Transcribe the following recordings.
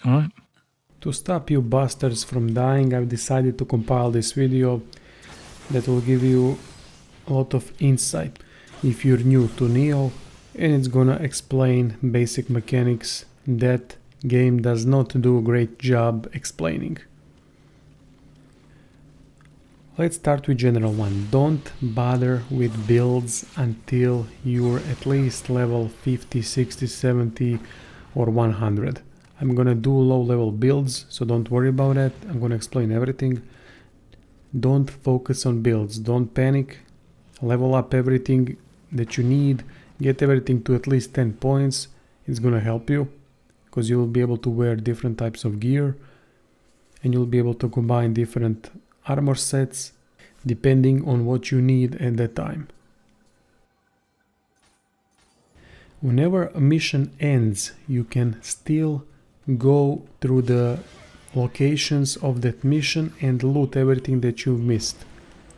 Alright. To stop you bastards from dying, I've decided to compile this video that will give you a lot of insight if you're new to Nioh, and it's gonna explain basic mechanics that game does not do a great job explaining. Let's start with general one. Don't bother with builds until you're at least level 50, 60, 70 or 100. I'm gonna do low level builds, so don't worry about that. I'm gonna explain everything. Don't focus on builds, don't panic. Level up everything that you need, get everything to at least 10 points. It's gonna help you because you will be able to wear different types of gear and you'll be able to combine different armor sets depending on what you need at that time. Whenever a mission ends, you can still go through the locations of that mission and loot everything that you've missed.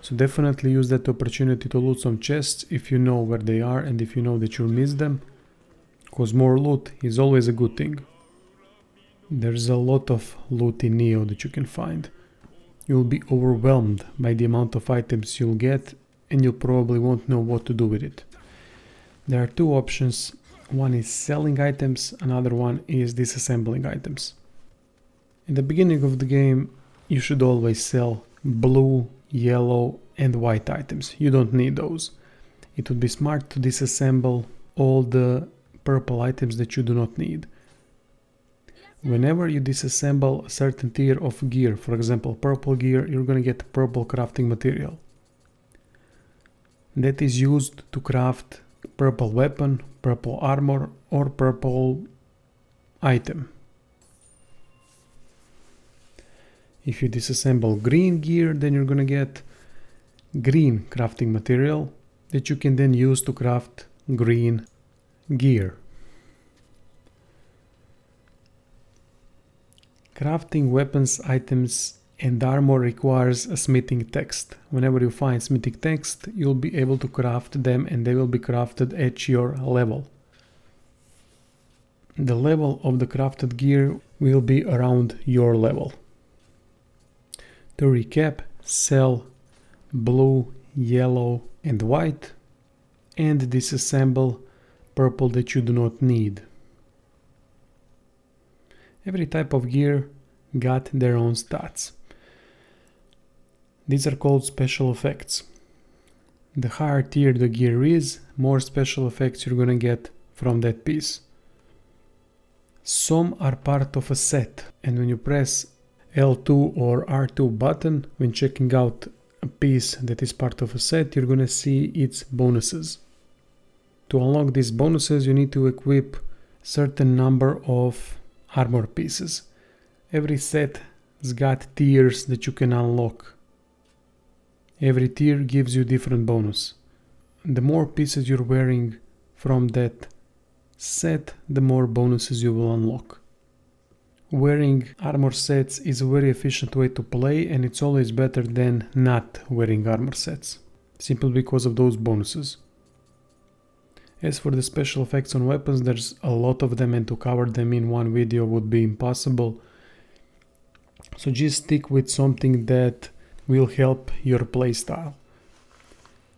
So definitely use that opportunity to loot some chests if you know where they are and if you know that you'll miss them, because more loot is always a good thing. There's a lot of loot in Nioh that you can find. You'll be overwhelmed by the amount of items you'll get and you probably won't know what to do with it. There are two options. One is selling items, another one is disassembling items. In the beginning of the game, you should always sell blue, yellow and white items. You don't need those. It would be smart to disassemble all the purple items that you do not need. Whenever you disassemble a certain tier of gear, for example purple gear, you're gonna get purple crafting material. That is used to craft purple weapon, purple armor or purple item. If you disassemble green gear, then you're gonna get green crafting material that you can then use to craft green gear. Crafting weapons, items and armor requires a smithing text. Whenever you find smithing text, you'll be able to craft them and they will be crafted at your level. The level of the crafted gear will be around your level. To recap, sell blue, yellow and white and disassemble purple that you do not need. Every type of gear got their own stats. These are called special effects. The higher tier the gear is, more special effects you're gonna get from that piece. Some are part of a set, and when you press L2 or R2 button when checking out a piece that is part of a set, you're gonna see its bonuses. To unlock these bonuses, you need to equip certain number of armor pieces. Every set has got tiers that you can unlock. Every tier gives you different bonus. The more pieces you're wearing from that set, the more bonuses you will unlock. Wearing armor sets is a very efficient way to play and it's always better than not wearing armor sets, simply because of those bonuses. As for the special effects on weapons, there's a lot of them and to cover them in one video would be impossible. So just stick with something that will help your playstyle.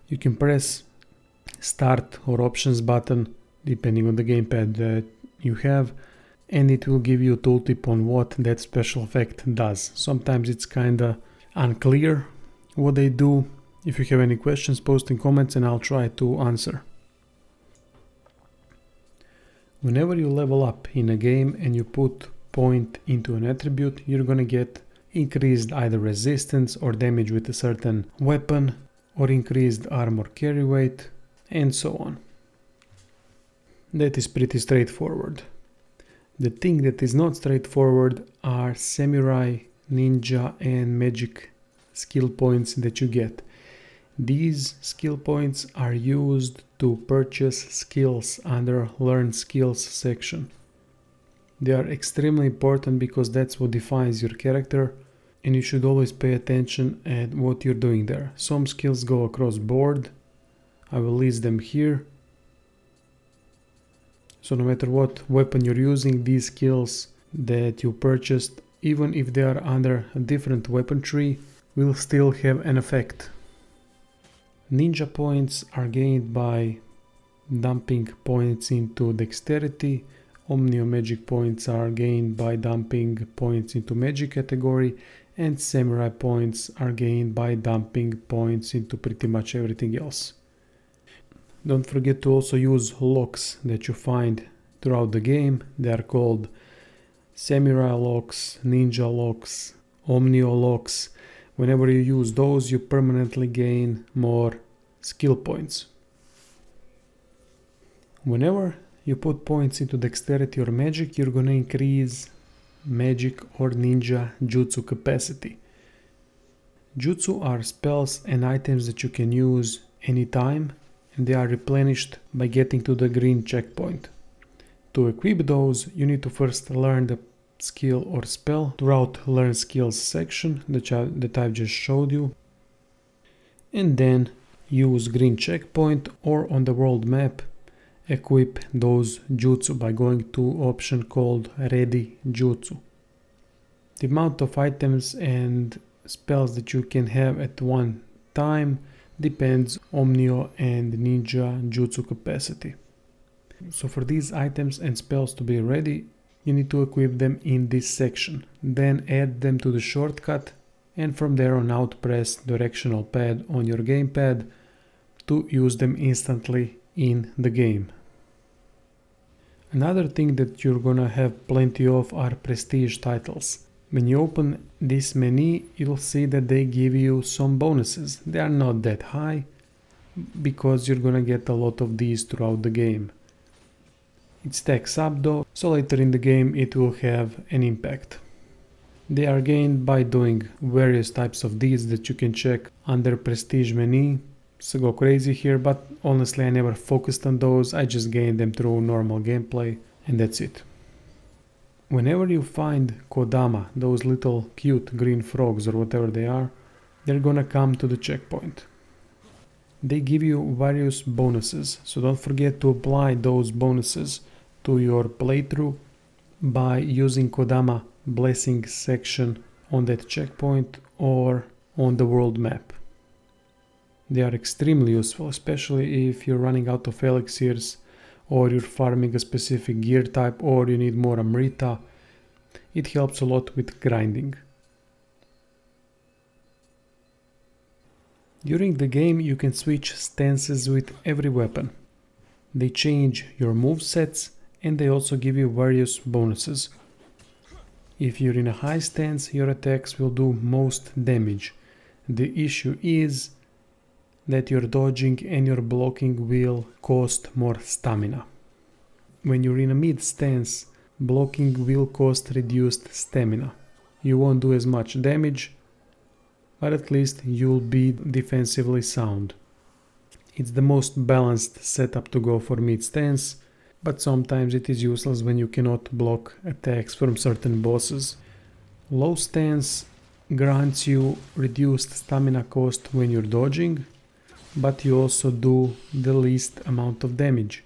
You can press start or options button depending on the gamepad that you have and it will give you a tooltip on what that special effect does. Sometimes it's kinda unclear what they do. If you have any questions, post in comments and I'll try to answer. Whenever you level up in a game and you put point into an attribute, you're gonna get increased either resistance or damage with a certain weapon or increased armor carry weight and so on. That is pretty straightforward. The thing that is not straightforward are samurai, ninja and magic skill points that you get. These skill points are used to purchase skills under Learn Skills section. They are extremely important because that's what defines your character and you should always pay attention at what you're doing there. Some skills go across board. I will list them here. So no matter what weapon you're using, these skills that you purchased, even if they are under a different weapon tree, will still have an effect. Ninja points are gained by dumping points into dexterity. Omnio magic points are gained by dumping points into magic category, and samurai points are gained by dumping points into pretty much everything else. Don't forget to also use locks that you find throughout the game. They are called samurai locks, ninja locks, omnio locks. Whenever you use those, you permanently gain more skill points. Whenever you put points into dexterity or magic, you're gonna increase magic or ninja jutsu capacity. Jutsu are spells and items that you can use anytime, and they are replenished by getting to the green checkpoint. To equip those, you need to first learn the skill or spell throughout Learn Skills section that I've just showed you, and then use green checkpoint or on the world map equip those jutsu by going to option called Ready Jutsu. The amount of items and spells that you can have at one time depends Omnio and Ninja Jutsu capacity. So for these items and spells to be ready, you need to equip them in this section. Then add them to the shortcut, and from there on out press directional pad on your gamepad to use them instantly in the game. Another thing that you're gonna have plenty of are prestige titles. When you open this menu, you'll see that they give you some bonuses. They are not that high because you're gonna get a lot of these throughout the game. It stacks up though, so later in the game it will have an impact. They are gained by doing various types of deeds that you can check under prestige menu. So go crazy here, but honestly I never focused on those. I just gained them through normal gameplay and that's it. Whenever you find Kodama, those little cute green frogs or whatever they are, they're gonna come to the checkpoint. They give you various bonuses, so don't forget to apply those bonuses to your playthrough by using Kodama blessing section on that checkpoint or on the world map. They are extremely useful, especially if you're running out of elixirs or you're farming a specific gear type or you need more Amrita. It helps a lot with grinding. During the game you can switch stances with every weapon. They change your movesets and they also give you various bonuses. If you're in a high stance, your attacks will do most damage. The issue is that your dodging and your blocking will cost more stamina. When you're in a mid stance, blocking will cost reduced stamina. You won't do as much damage, but at least you'll be defensively sound. It's the most balanced setup to go for mid stance, but sometimes it is useless when you cannot block attacks from certain bosses. Low stance grants you reduced stamina cost when you're dodging, but you also do the least amount of damage.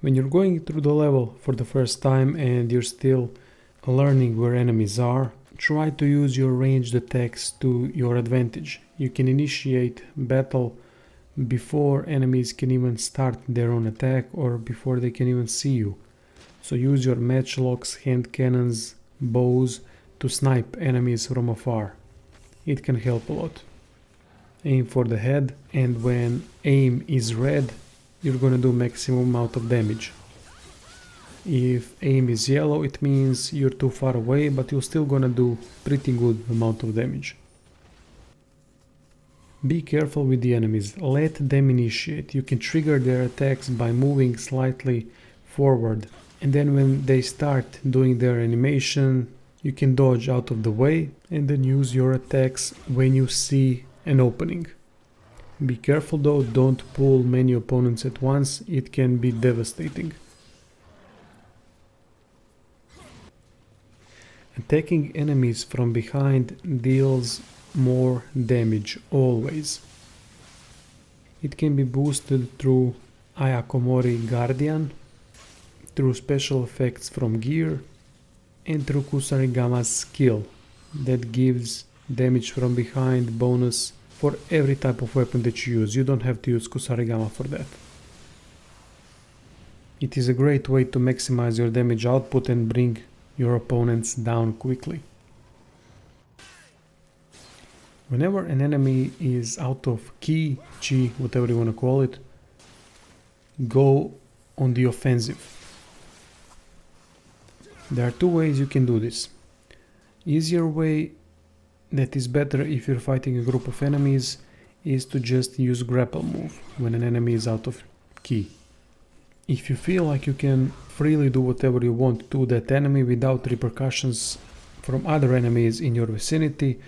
When you're going through the level for the first time and you're still learning where enemies are, try to use your ranged attacks to your advantage. You can initiate battle before enemies can even start their own attack or before they can even see you. So use your matchlocks, hand cannons, bows to snipe enemies from afar. It can help a lot. Aim for the head, and when aim is red, you're gonna do maximum amount of damage. If aim is yellow, it means you're too far away, but you're still gonna do pretty good amount of damage. Be careful with the enemies, let them initiate. You can trigger their attacks by moving slightly forward, and then when they start doing their animation, you can dodge out of the way and then use your attacks when you see an opening. Be careful though, don't pull many opponents at once, it can be devastating. Attacking enemies from behind deals more damage always. It can be boosted through Ayakomori Guardian through special effects from gear and through Kusarigama's skill that gives damage from behind bonus for every type of weapon that you use. You don't have to use Kusarigama for that. It is a great way to maximize your damage output and bring your opponents down quickly. Whenever an enemy is out of ki, chi, whatever you want to call it, go on the offensive. There are two ways you can do this. Easier way that is better if you're fighting a group of enemies is to just use grapple move when an enemy is out of ki. If you feel like you can freely do whatever you want to that enemy without repercussions from other enemies in your vicinity,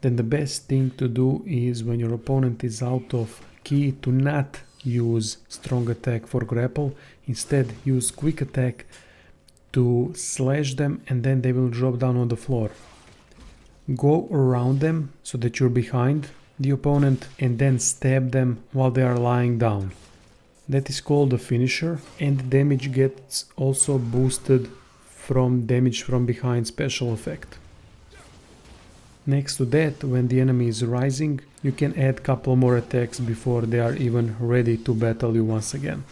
then the best thing to do is when your opponent is out of ki to not use strong attack for grapple. Instead, use quick attack to slash them and then they will drop down on the floor. Go around them so that you're behind the opponent and then stab them while they are lying down. That is called a finisher, and damage gets also boosted from damage from behind special effect. Next to that, when the enemy is rising, you can add couple more attacks before they are even ready to battle you once again.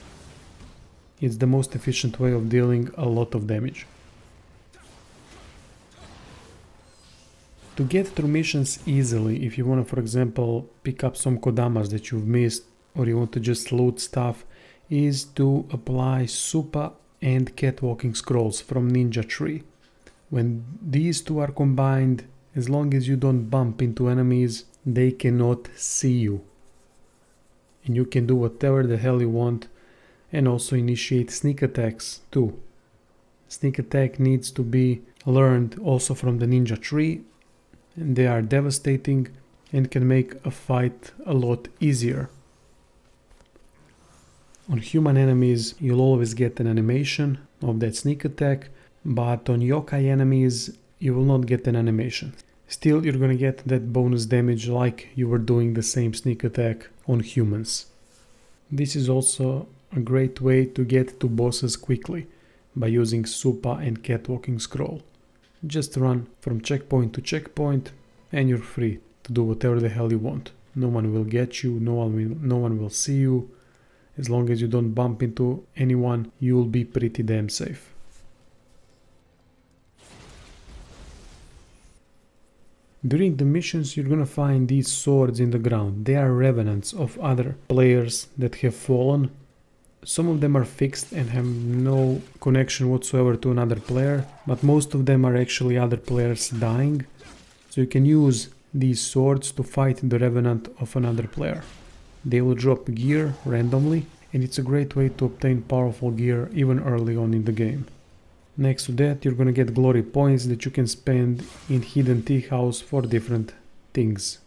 It's the most efficient way of dealing a lot of damage. To get through missions easily, if you want to, for example, pick up some kodamas that you've missed, or you want to just loot stuff, is to apply Supa and Catwalking Scrolls from Ninja Tree. When these two are combined, as long as you don't bump into enemies, they cannot see you. And you can do whatever the hell you want, and also initiate sneak attacks too. Sneak attack needs to be learned also from the Ninja Tree, and they are devastating and can make a fight a lot easier. On human enemies, you'll always get an animation of that sneak attack, but on yokai enemies, you will not get an animation. Still, you're gonna get that bonus damage like you were doing the same sneak attack on humans. This is also a great way to get to bosses quickly by using Supa and Catwalking Scroll. Just run from checkpoint to checkpoint and you're free to do whatever the hell you want. No one will get you, no one will see you. As long as you don't bump into anyone, you'll be pretty damn safe. During the missions, you're gonna find these swords in the ground. They are revenants of other players that have fallen. Some of them are fixed and have no connection whatsoever to another player, but most of them are actually other players dying. So you can use these swords to fight the revenant of another player. They will drop gear randomly, and it's a great way to obtain powerful gear even early on in the game. Next to that, you're gonna get glory points that you can spend in Hidden Tea House for different things.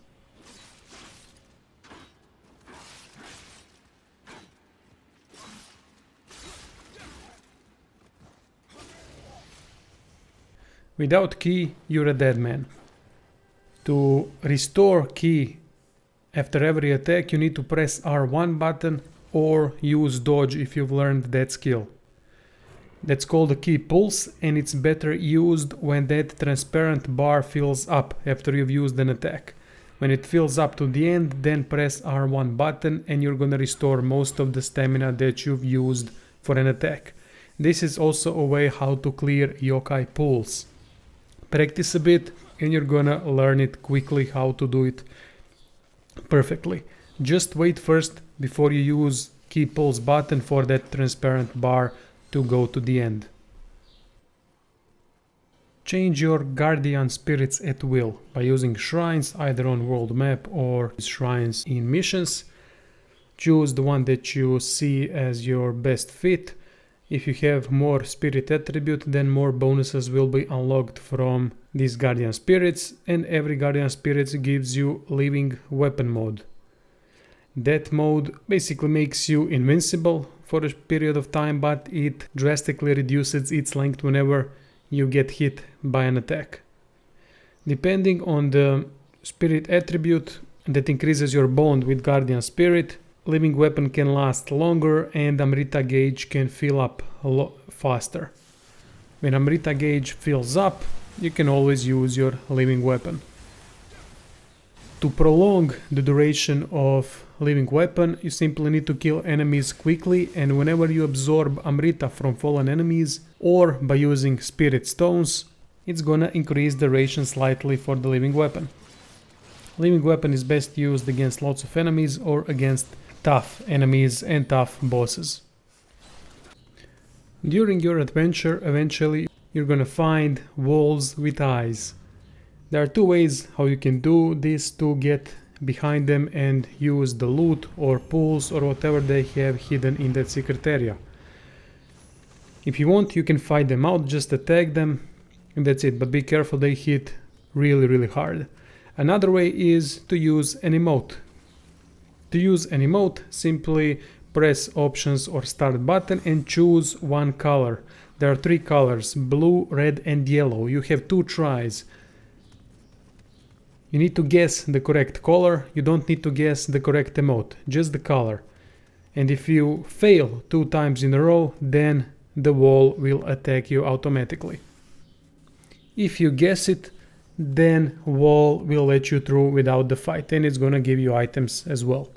Without ki, you're a dead man. To restore ki after every attack, you need to press R1 button or use dodge if you've learned that skill. That's called a ki pulse, and it's better used when that transparent bar fills up after you've used an attack. When it fills up to the end, then press R1 button and you're gonna restore most of the stamina that you've used for an attack. This is also a way how to clear yokai pulls. Practice a bit and you're gonna learn it quickly how to do it perfectly. Just wait first before you use ki pulse button for that transparent bar to go to the end. Change your guardian spirits at will by using shrines either on world map or shrines in missions. Choose the one that you see as your best fit. If you have more spirit attribute, then more bonuses will be unlocked from these guardian spirits, and every guardian spirit gives you living weapon mode. That mode basically makes you invincible for a period of time, but it drastically reduces its length whenever you get hit by an attack. Depending on the spirit attribute that increases your bond with guardian spirit, living weapon can last longer and Amrita gauge can fill up a lot faster. When Amrita gauge fills up, you can always use your living weapon. To prolong the duration of living weapon, you simply need to kill enemies quickly, and whenever you absorb Amrita from fallen enemies or by using spirit stones, it's gonna increase the duration slightly for the living weapon. Living weapon is best used against lots of enemies or against tough enemies and tough bosses. During your adventure, eventually you're gonna find walls with eyes. There are two ways how you can do this to get behind them and use the loot or pools or whatever they have hidden in that secret area. If you want, you can fight them out, just attack them and that's it, but be careful, they hit really hard. Another way is to use an emote. To use an emote, simply press options or start button and choose one color. There are three colors, blue, red and yellow. You have 2 tries. You need to guess the correct color, you don't need to guess the correct emote, just the color. And if you fail 2 times in a row, then the wall will attack you automatically. If you guess it, then wall will let you through without the fight, and it's gonna give you items as well.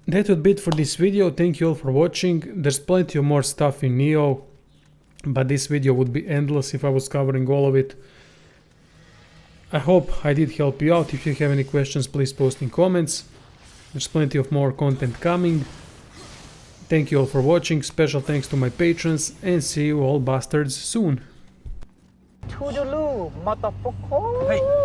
That would be it for this video. Thank you all for watching. There's plenty of more stuff in Nioh, but this video would be endless if I was covering all of it. I hope I did help you out. If you have any questions, please post in comments. There's plenty of more content coming. Thank you all for watching. Special thanks to my patrons, and see you all bastards soon. Toodaloo, motherfucker.